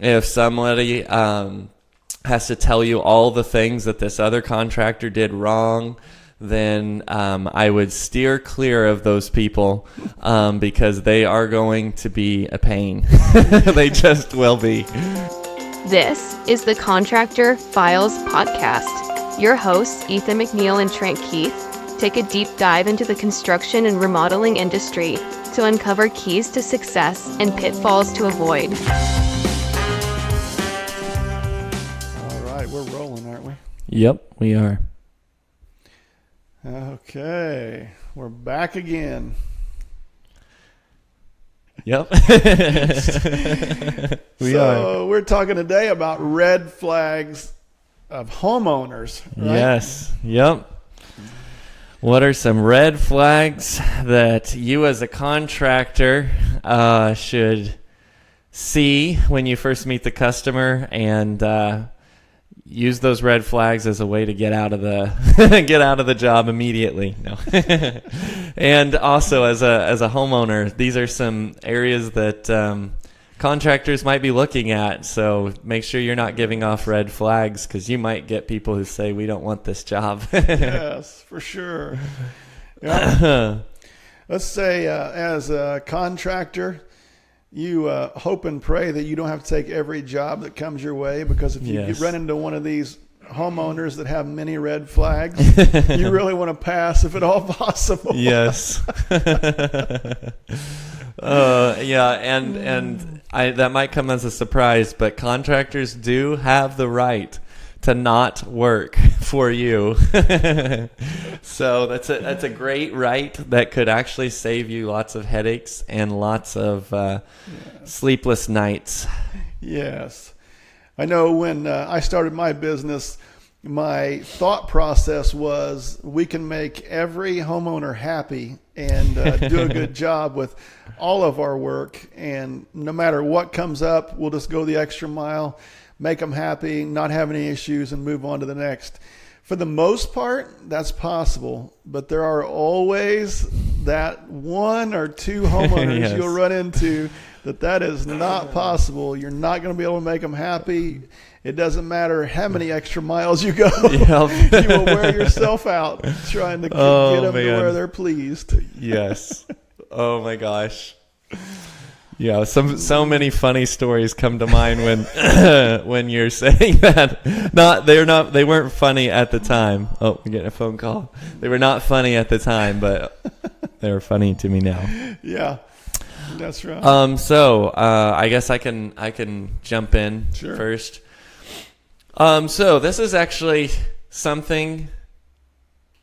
if somebody has to tell you all the things that this other contractor did wrong, then I would steer clear of those people because they are going to be a pain. They just will be. This is the Contractor Files podcast. Your hosts, Ethan McNeil and Trent Keith, take a deep dive into the construction and remodeling industry to uncover keys to success and pitfalls to avoid. We're rolling, aren't we? Yep, we are. Okay, we're back again. Yep. We're talking today about red flags of homeowners, right? Yes, yep. What are some red flags that you as a contractor should see when you first meet the customer and use those red flags as a way to get out of the job immediately? No. And also as a homeowner, these are some areas that contractors might be looking at. So make sure you're not giving off red flags, because you might get people who say, we don't want this job. Yes, for sure. Yeah. Let's say as a contractor, you hope and pray that you don't have to take every job that comes your way, because if you run into one of these homeowners that have many red flags, you really want to pass if at all possible. Yes. And that might come as a surprise, but contractors do have the right to not work for you. So that's a great right that could actually save you lots of headaches and lots of sleepless nights. Yes. I know when I started my business, my thought process was we can make every homeowner happy and do a good job with all of our work. And no matter what comes up, we'll just go the extra mile, make them happy, not have any issues, and move on to the next. For the most part, that's possible, but there are always that one or two homeowners Yes. You'll run into that is not possible. You're not going to be able to make them happy. It doesn't matter how many extra miles you go. Yep. You will wear yourself out trying to get them to where they're pleased. Yes. Oh my gosh. Yeah, so many funny stories come to mind when you're saying that. They weren't funny at the time. Oh, we're getting a phone call. They were not funny at the time, but they were funny to me now. Yeah, that's right. I guess I can jump in first. So this is actually something.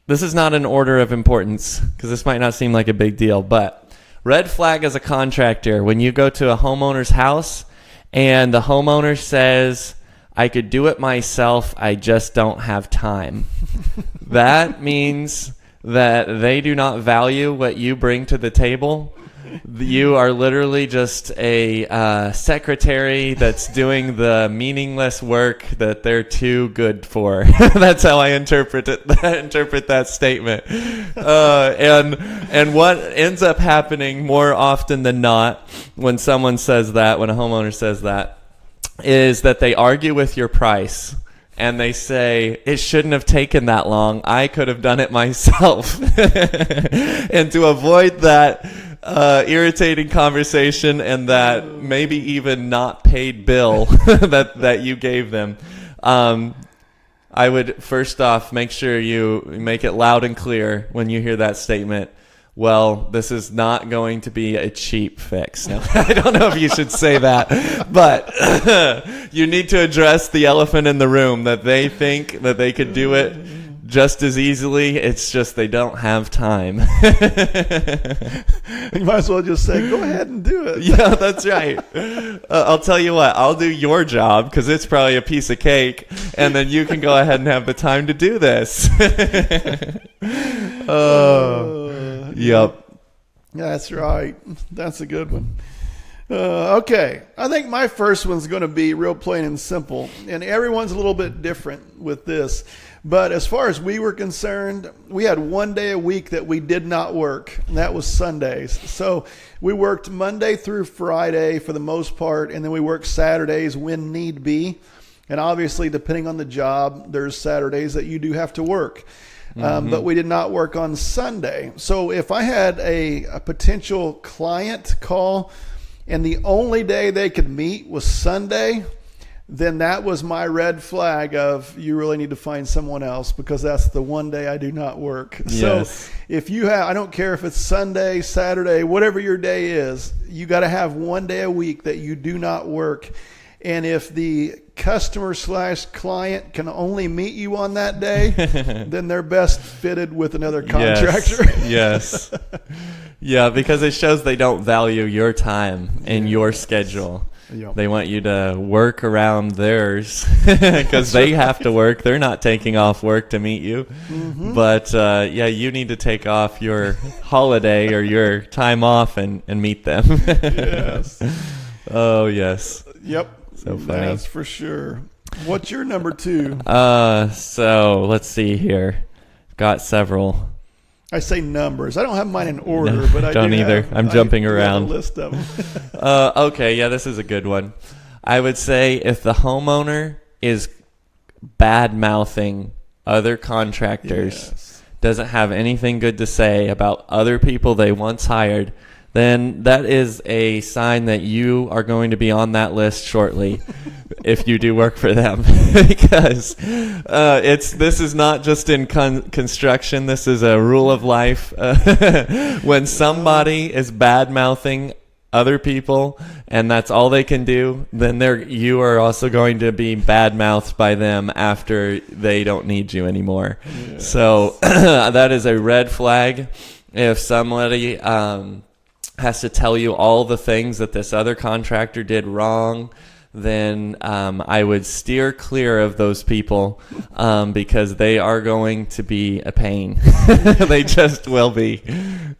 This is not an order of importance, because this might not seem like a big deal, but red flag as a contractor, when you go to a homeowner's house and the homeowner says, I could do it myself, I just don't have time. That means that they do not value what you bring to the table. You are literally just a secretary that's doing the meaningless work that they're too good for. That's how I interpret that statement. And what ends up happening more often than not when someone says that, when a homeowner says that, is that they argue with your price. And they say, it shouldn't have taken that long. I could have done it myself. And to avoid that irritating conversation and that maybe even not paid bill that you gave them, I would first off make sure you make it loud and clear when you hear that statement. Well, this is not going to be a cheap fix. Now, I don't know if you should say that, but you need to address the elephant in the room, that they think that they could do it just as easily. It's just they don't have time. You might as well just say, go ahead and do it. Yeah, that's right. I'll tell you what, I'll do your job because it's probably a piece of cake, and then you can go ahead and have the time to do this. Yep. That's right. That's a good one. Okay, I think my first one's going to be real plain and simple, and everyone's a little bit different with this. But as far as we were concerned, we had one day a week that we did not work, and that was Sundays. So we worked Monday through Friday for the most part, and then we worked Saturdays when need be. And obviously, depending on the job, there's Saturdays that you do have to work. But we did not work on Sunday. So if I had a potential client call and the only day they could meet was Sunday, then that was my red flag of you really need to find someone else, because that's the one day I do not work. Yes. So if you have, I don't care if it's Sunday, Saturday, whatever your day is, you got to have one day a week that you do not work. And if the customer/client can only meet you on that day, then they're best fitted with another contractor. Yes. Yeah, because it shows they don't value your time and your schedule. Yep. They want you to work around theirs because they have to work. They're not taking off work to meet you. But yeah, you need to take off your holiday or your time off and meet them. Yes. Oh, yes. Yep. So funny. That's for sure. What's your number 2? So let's see here. Got several. I say numbers. I don't have mine in order, but I don't do either. have, I'm jumping around. A list of them. Okay, yeah, this is a good one. I would say if the homeowner is bad-mouthing other contractors, Yes. doesn't have anything good to say about other people they once hired, then that is a sign that you are going to be on that list shortly if you do work for them. Because this is not just in construction. This is a rule of life. When somebody is bad-mouthing other people and that's all they can do, then you are also going to be bad-mouthed by them after they don't need you anymore. Yes. So that is a red flag. If somebody has to tell you all the things that this other contractor did wrong, then I would steer clear of those people because they are going to be a pain. They just will be.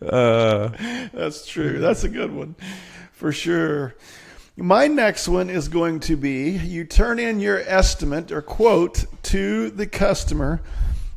That's true. That's a good one for sure. My next one is going to be you turn in your estimate or quote to the customer,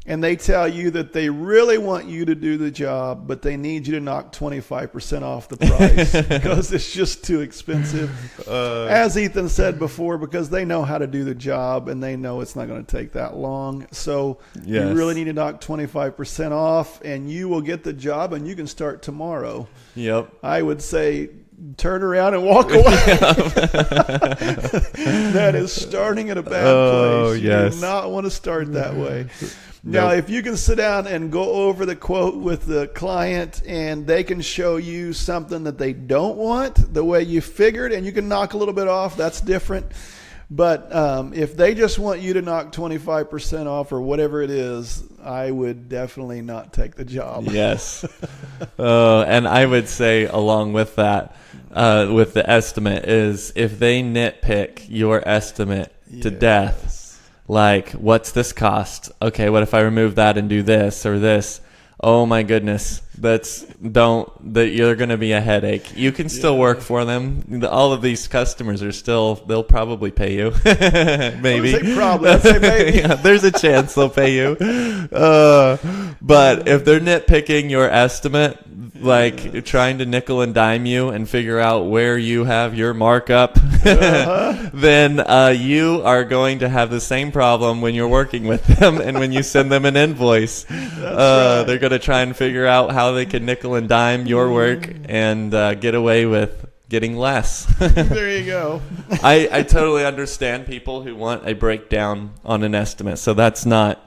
and they tell you that they really want you to do the job, but they need you to knock 25% off the price because it's just too expensive. As Ethan said before, because they know how to do the job and they know it's not going to take that long. So Yes. You really need to knock 25% off, and you will get the job and you can start tomorrow. Yep. I would say turn around and walk away. That is starting at a bad place. Yes. You do not want to start that way. Now, if you can sit down and go over the quote with the client and they can show you something that they don't want the way you figured and you can knock a little bit off, that's different. But if they just want you to knock 25% off or whatever it is, I would definitely not take the job. Yes. And I would say along with that, with the estimate, is if they nitpick your estimate to death, like, what's this cost? Okay, what if I remove that and do this or this? Oh my goodness, you're going to be a headache. You can still work for them. All of these customers they'll probably pay you. Maybe. I'd say maybe. Yeah, there's a chance they'll pay you. But if they're nitpicking your estimate, like trying to nickel and dime you and figure out where you have your markup, then you are going to have the same problem when you're working with them and when you send them an invoice. Right. They're going to try and figure out how they can nickel and dime your work and get away with getting less. There you go. I totally understand people who want a breakdown on an estimate. So that's not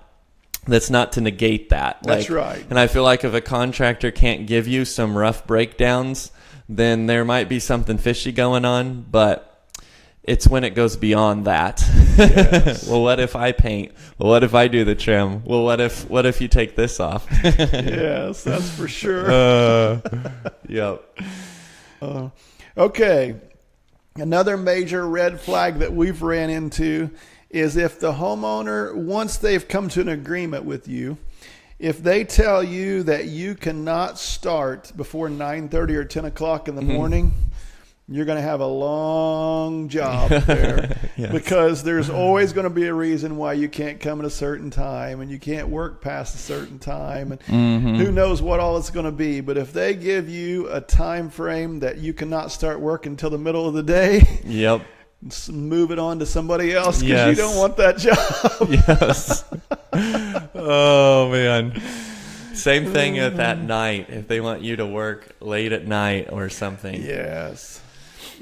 to negate that. That's right. And I feel like if a contractor can't give you some rough breakdowns, then there might be something fishy going on, but it's when it goes beyond that. Yes. Well, what if I paint? Well, what if I do the trim? Well, what if you take this off? Yes, that's for sure. Yep. Okay. Another major red flag that we've ran into is if the homeowner, once they've come to an agreement with you, if they tell you that you cannot start before 9:30 or 10 o'clock in the morning, you're going to have a long job there. Yes. Because there's always going to be a reason why you can't come at a certain time and you can't work past a certain time. And who knows what all it's going to be. But if they give you a time frame that you cannot start work until the middle of the day, Yep. move it on to somebody else because Yes. you don't want that job. Yes. Oh, man. Same thing at that night. If they want you to work late at night or something. Yes.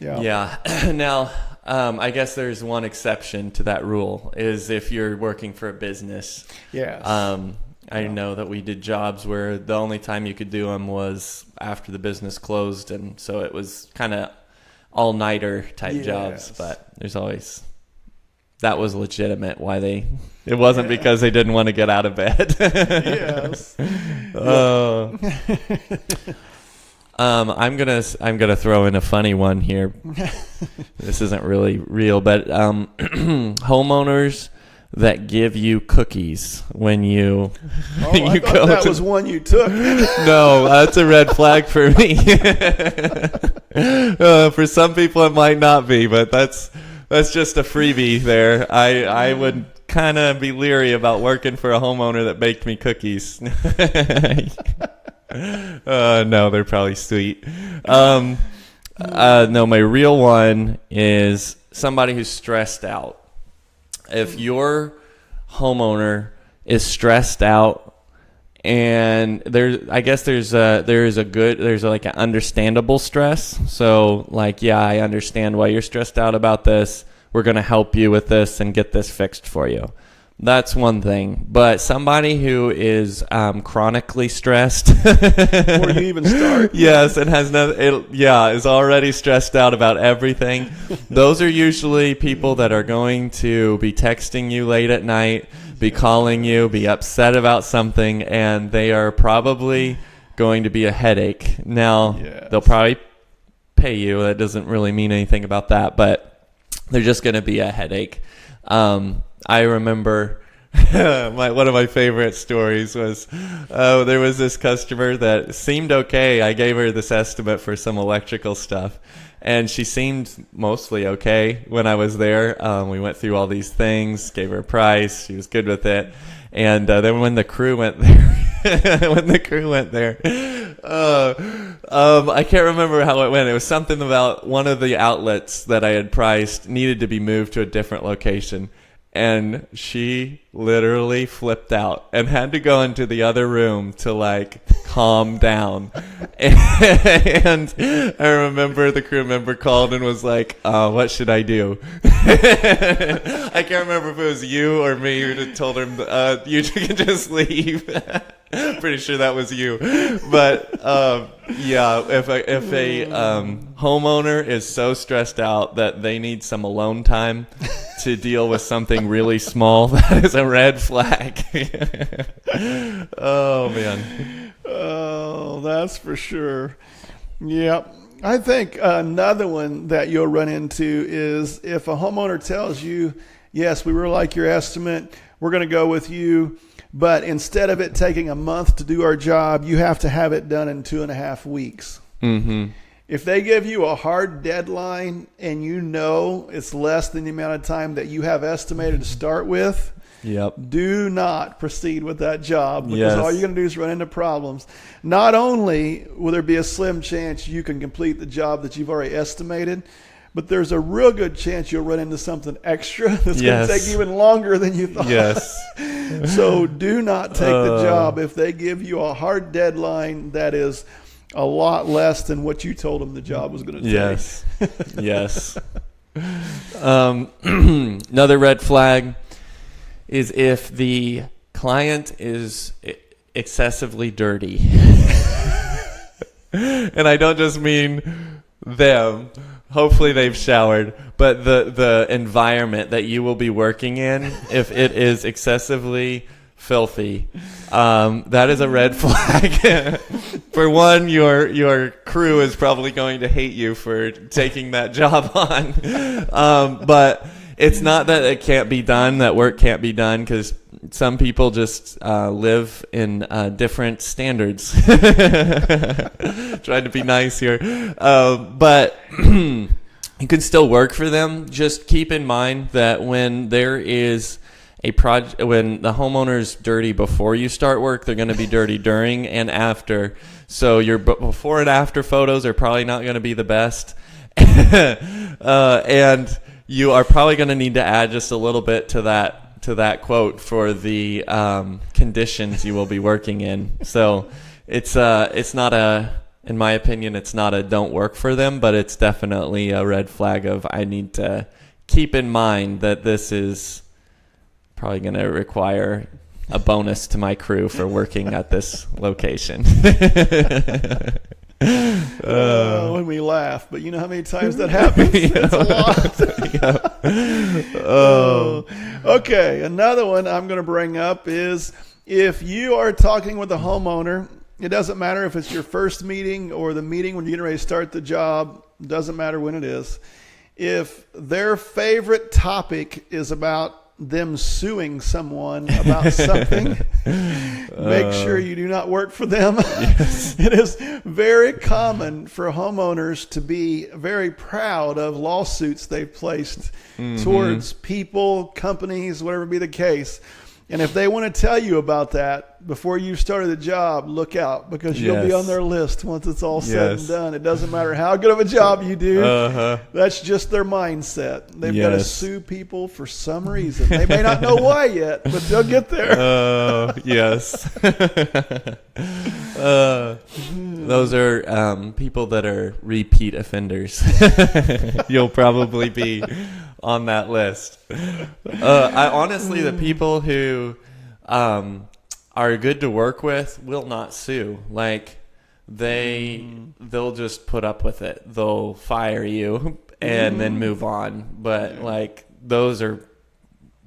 Yeah. Yeah. Now, I guess there's one exception to that rule is if you're working for a business. Yes. I know that we did jobs where the only time you could do them was after the business closed. And so it was kind of all-nighter type jobs. But there's always... That was legitimate why it wasn't because they didn't want to get out of bed. Yes. I'm gonna throw in a funny one here. This isn't really real, but homeowners that give you cookies when you I thought that was one you took. No, that's a red flag for me. For some people it might not be, but that's just a freebie there. I would kind of be leery about working for a homeowner that baked me cookies. No, they're probably sweet. No, my real one is somebody who's stressed out. If your homeowner is stressed out, and there's like an understandable stress. So like, yeah, I understand why you're stressed out about this. We're going to help you with this and get this fixed for you. That's one thing. But somebody who is chronically stressed Before you even start. Yes, and is already stressed out about everything. Those are usually people that are going to be texting you late at night, be calling you, be upset about something, and they are probably going to be a headache. Now, They'll probably pay you. That doesn't really mean anything about that, but they're just going to be a headache. I remember one of my favorite stories was there was this customer that seemed okay. I gave her this estimate for some electrical stuff, and she seemed mostly okay when I was there. We went through all these things, gave her a price. She was good with it. And then when the crew went there, I can't remember how it went. It was something about one of the outlets that I had priced needed to be moved to a different location. And she literally flipped out and had to go into the other room to like calm down. And I remember the crew member called and was like, what should I do? I can't remember if it was you or me who told her, you can just leave. Pretty sure that was you. But if a homeowner is so stressed out that they need some alone time to deal with something really small, that is a red flag. Oh, man. Oh, that's for sure. Yep. I think another one that you'll run into is if a homeowner tells you, yes, we really like your estimate, we're going to go with you, but instead of it taking a month to do our job, you have to have it done in 2.5 weeks. Mm-hmm. If they give you a hard deadline and you know it's less than the amount of time that you have estimated to start with, do not proceed with that job, because all you're going to do is run into problems. Not only will there be a slim chance you can complete the job that you've already estimated, but there's a real good chance you'll run into something extra that's going to take even longer than you thought. Yes. So do not take the job if they give you a hard deadline that is a lot less than what you told them the job was going to take. Yes. Yes. Another red flag is if the client is excessively dirty. And I don't just mean them. Hopefully they've showered, but the environment that you will be working in, if it is excessively filthy, that is a red flag. For one, your crew is probably going to hate you for taking that job on. But it's not that it can't be done, that work can't be done, because some people just live in different standards. Trying to be nice here. But you can still work for them. Just keep in mind that when there is a project, when the homeowner's dirty before you start work, they're going to be dirty during and after. So your before and after photos are probably not going to be the best. And you are probably going to need to add just a little bit to that quote for the conditions you will be working in. So it's not in my opinion, it's not a don't work for them, but it's definitely a red flag of I need to keep in mind that this is probably going to require a bonus to my crew for working at this location. When we laugh, but you know how many times that happens? It's a lot. Okay, another one I'm going to bring up is if you are talking with a homeowner, it doesn't matter if it's your first meeting or the meeting when you're getting ready to start the job, doesn't matter when it is. If their favorite topic is about them suing someone about something, make sure you do not work for them. Yes. It is very common for homeowners to be very proud of lawsuits they've placed towards people, companies, whatever be the case. And if they want to tell you about that before you started the job, look out, because you'll be on their list once it's all said and done. It doesn't matter how good of a job you do. That's just their mindset. They've got to sue people for some reason. They may not know why yet, but they'll get there. Those are people that are repeat offenders. You'll probably be on that list. I honestly, the people who are good to work with will not sue. Like they'll just put up with it. They'll fire you and then move on. But like those are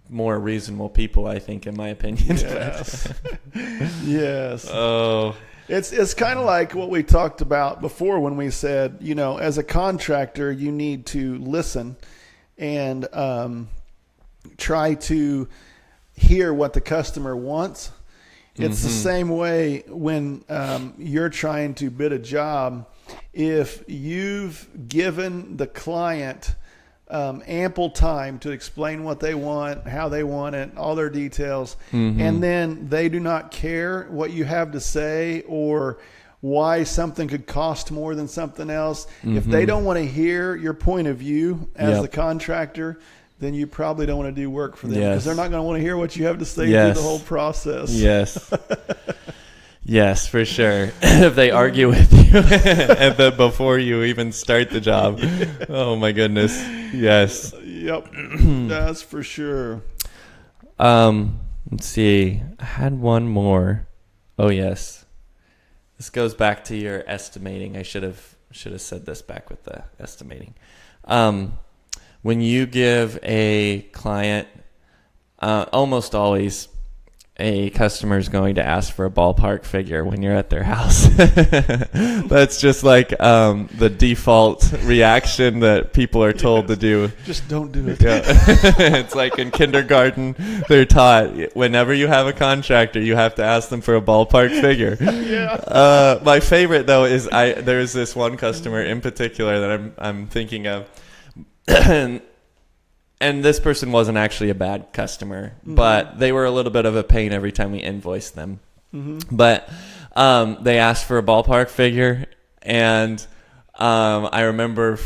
more reasonable people, I think, in my opinion. Yes. Yes. Oh. It's kind of like what we talked about before when we said, you know, as a contractor, you need to listen and try to hear what the customer wants. It's the same way when you're trying to bid a job. If you've given the client ample time to explain what they want, how they want it, all their details, and then they do not care what you have to say or why something could cost more than something else. If they don't want to hear your point of view as the contractor, then you probably don't want to do work for them because they're not going to want to hear what you have to say through the whole process. Yes. Yes, for sure. If they argue with you and then before you even start the job. Oh my goodness. Yes. Yep. That's for sure. Let's see. I had one more. Oh yes. This goes back to your estimating. I should have said this back with the estimating. When you give a client, almost always a customer is going to ask for a ballpark figure when you're at their house. That's just like the default reaction that people are told to do. Just don't do it. Yeah. It's like in kindergarten, they're taught whenever you have a contractor, you have to ask them for a ballpark figure. Yeah. My favorite though is there's this one customer in particular that I'm thinking of. And this person wasn't actually a bad customer, but they were a little bit of a pain every time we invoiced them. But they asked for a ballpark figure, and I remember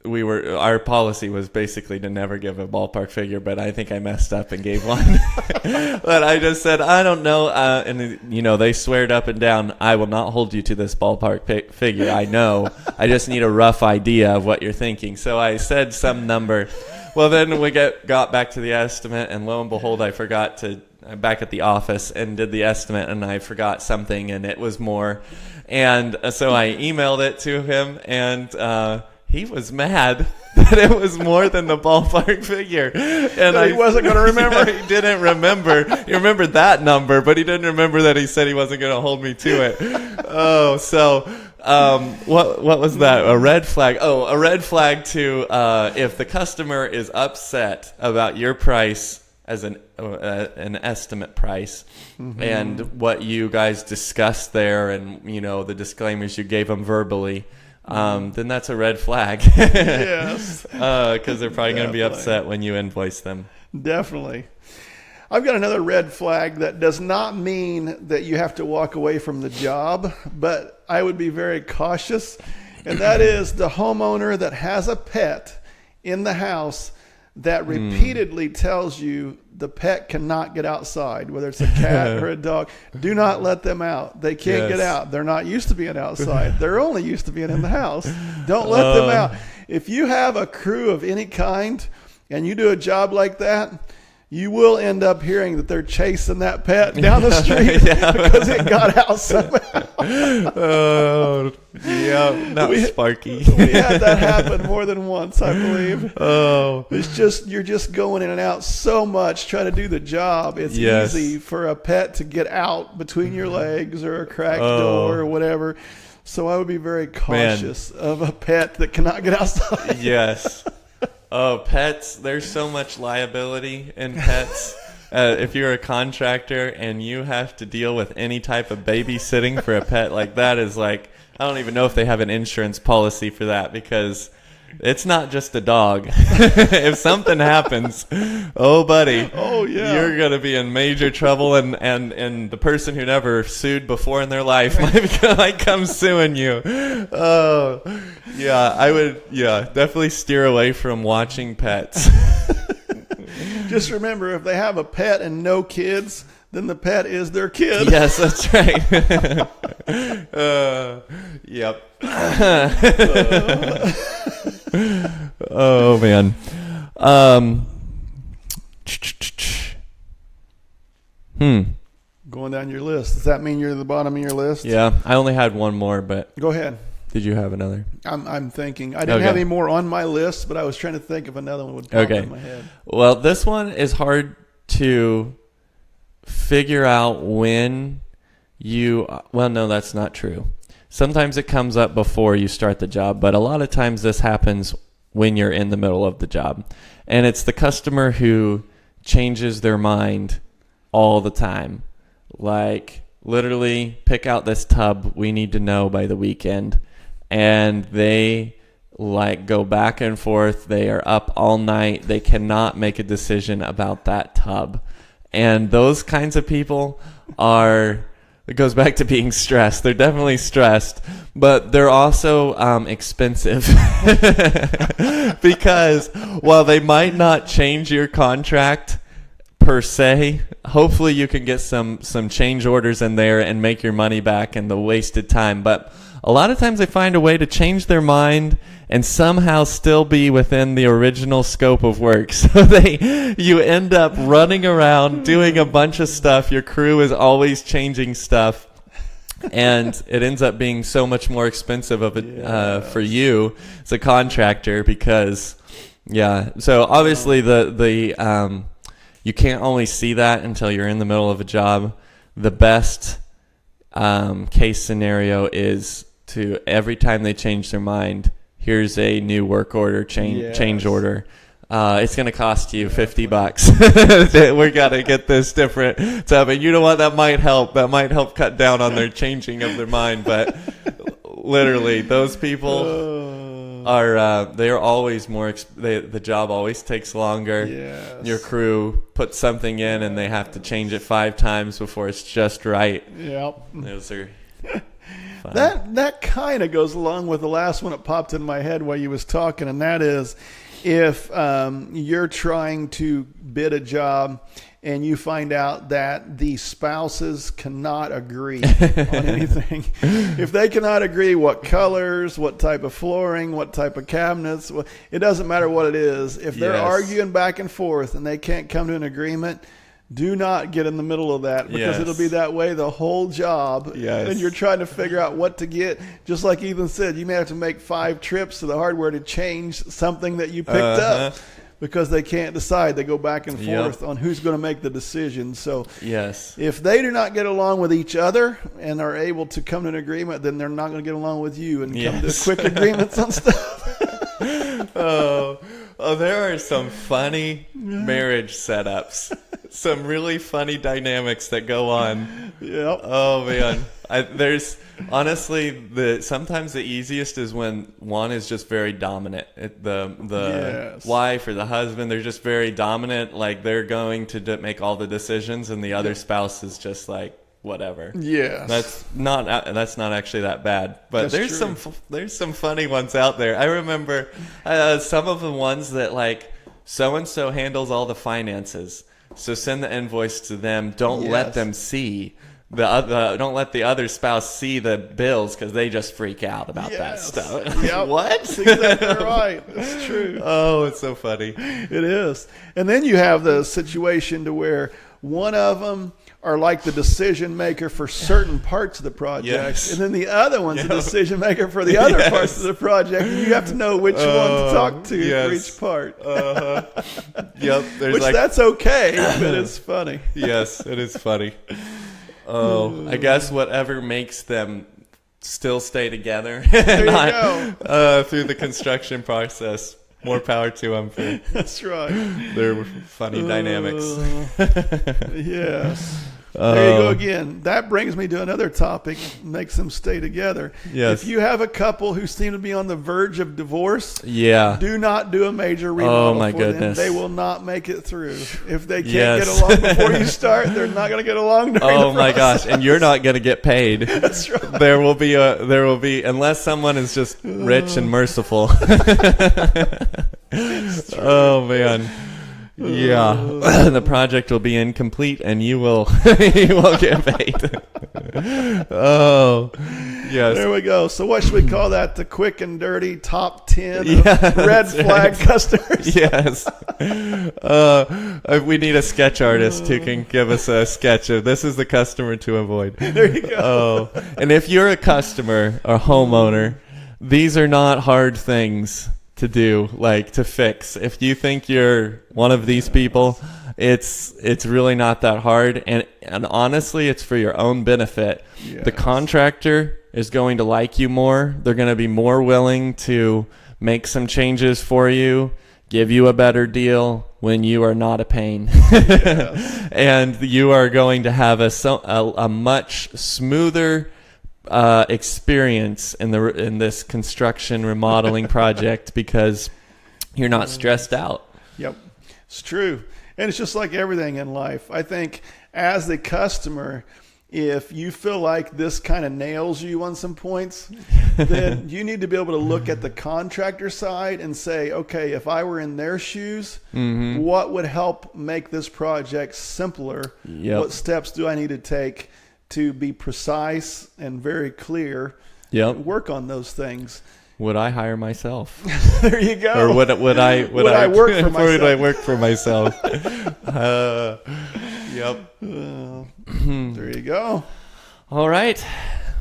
our policy was basically to never give a ballpark figure, but I think I messed up and gave one. But I just said, I don't know, and they sweared up and down, I will not hold you to this ballpark figure. I know. I just need a rough idea of what you're thinking. So I said some number. Well, then we got back to the estimate, and lo and behold, I forgot to back at the office and did the estimate, and I forgot something, and it was more. And so I emailed it to him, and he was mad that it was more than the ballpark figure. And he wasn't going to remember. He didn't remember. He remembered that number, but he didn't remember that he said he wasn't going to hold me to it. Oh, so what was that? A red flag. Oh, a red flag to if the customer is upset about your price as an estimate price, and what you guys discussed there, and the disclaimers you gave them verbally, then that's a red flag. Yes, because they're probably going to be upset when you invoice them. Definitely. I've got another red flag that does not mean that you have to walk away from the job, but I would be very cautious, and that is the homeowner that has a pet in the house that repeatedly tells you the pet cannot get outside, whether it's a cat or a dog. Do not let them out. They can't get out. They're not used to being outside. They're only used to being in the house. Don't let them out. If you have a crew of any kind and you do a job like that, you will end up hearing that they're chasing that pet down the street because it got out somehow. Sparky. We had that happen more than once, I believe. It's just, you're just going in and out so much trying to do the job. It's easy for a pet to get out between your legs or a cracked door or whatever. So I would be very cautious of a pet that cannot get outside. Yes. Oh, pets, there's so much liability in pets. If you're a contractor and you have to deal with any type of babysitting for a pet, like that is like, I don't even know if they have an insurance policy for that, because it's not just a dog. If something happens, buddy, you're going to be in major trouble, and the person who never sued before in their life might come suing you. I would definitely steer away from watching pets. Just remember, if they have a pet and no kids, then the pet is their kid. Yes, that's right. Yep. Oh, man. Going down your list. Does that mean you're at the bottom of your list? Yeah, I only had one more, but go ahead. Did you have another? I'm thinking. I didn't have any more on my list, but I was trying to think if another one would pop in my head. Well, this one is hard to figure out when well, no, that's not true. Sometimes it comes up before you start the job, but a lot of times this happens when you're in the middle of the job. And it's the customer who changes their mind all the time. Like, literally, pick out this tub, we need to know by the weekend. And they go back and forth. They are up all night. They cannot make a decision about that tub. And those kinds of people it goes back to being stressed. They're definitely stressed, but they're also expensive. Because while they might not change your contract per se, hopefully you can get some change orders in there and make your money back and the wasted time. But a lot of times they find a way to change their mind and somehow still be within the original scope of work. So you end up running around doing a bunch of stuff. Your crew is always changing stuff. And it ends up being so much more expensive for you as a contractor because, So obviously the you can't always see that until you're in the middle of a job. The best case scenario is to every time they change their mind, here's a new work order, change order. It's going to cost you $50. We got to get this different stuff. And you know what? That might help. That might help cut down on their changing of their mind. But literally, those people they're always more. The job always takes longer. Yes. Your crew puts something in, and they have to change it 5 times before it's just right. Yep. Those are. Fun. That kind of goes along with the last one that popped in my head while you was talking, and that is if you're trying to bid a job and you find out that the spouses cannot agree on anything. If they cannot agree what colors, what type of flooring, what type of cabinets, it doesn't matter what it is. If they're arguing back and forth and they can't come to an agreement, do not get in the middle of that because it'll be that way the whole job. And you're trying to figure out what to get. Just like Ethan said, you may have to make 5 trips to the hardware to change something that you picked up because they can't decide. They go back and forth on who's going to make the decision. So if they do not get along with each other and are able to come to an agreement, then they're not going to get along with you and come to quick agreements on stuff. Oh, there are some funny marriage setups. Some really funny dynamics that go on. Yep. Oh man, there's honestly sometimes the easiest is when one is just very dominant. The Yes. wife or the husband, they're just very dominant. Like they're going to make all the decisions, and the other spouse is just like whatever. Yes. That's not actually that bad, but That's there's some funny ones out there. I remember some of the ones that like so and so handles all the finances, so send the invoice to them. Don't let them see don't let the other spouse see the bills because they just freak out about that stuff. Yep. What? That's exactly right. It's true. Oh, it's so funny. It is. And then you have the situation to where one of them are like the decision maker for certain parts of the project, Yes. and then the other one's the decision maker for the other parts of the project. And you have to know which one to talk to for each part. Yep. Which that's okay, but it's funny. Yes, it is funny. Oh, I guess whatever makes them still stay together through the construction process. More power to them for That's right. their funny dynamics. Yes. There you go again. That brings me to another topic, makes them stay together. Yes. If you have a couple who seem to be on the verge of divorce, Yeah. do not do a major remodel my for goodness. them. They will not make it through. If they can't Yes. get along before you start, they're not going to get along during Oh the my process. gosh! And you're not going to get paid. That's right. There will be unless someone is just rich and merciful. Oh man. Yeah, the project will be incomplete, and you will get paid. Oh, yes. There we go. So what should we call that? The quick and dirty top 10 of red flag customers? Yes. We need a sketch artist who can give us a sketch of this is the customer to avoid. There you go. Oh, and if you're a customer or homeowner, these are not hard things to do, like to fix. If you think you're one of these people, it's really not that hard, and honestly, it's for your own benefit. Yes. The contractor is going to like you more. They're going to be more willing to make some changes for you, give you a better deal when you are not a pain. Yes. And you are going to have a much smoother experience in this construction remodeling project because you're not stressed out. Yep, it's true. And it's just like everything in life. I think as the customer, if you feel like this kind of nails you on some points, then you need to be able to look at the contractor side and say, okay, if I were in their shoes, what would help make this project simpler? Yep. What steps do I need to take to be precise and very clear? Yep. Work on those things. Would I hire myself? There you go. Or would I Would I work for myself? Would I work for myself? Yep. There you go. All right.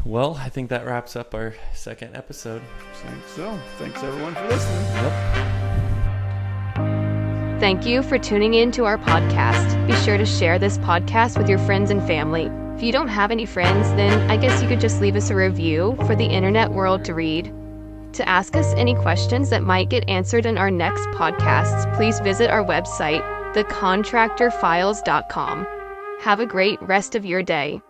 Well, I think that wraps up our second episode. I think so. Thanks everyone for listening. Yep. Thank you for tuning in to our podcast. Be sure to share this podcast with your friends and family. If you don't have any friends, then I guess you could just leave us a review for the internet world to read. To ask us any questions that might get answered in our next podcasts, please visit our website, thecontractorfiles.com. Have a great rest of your day.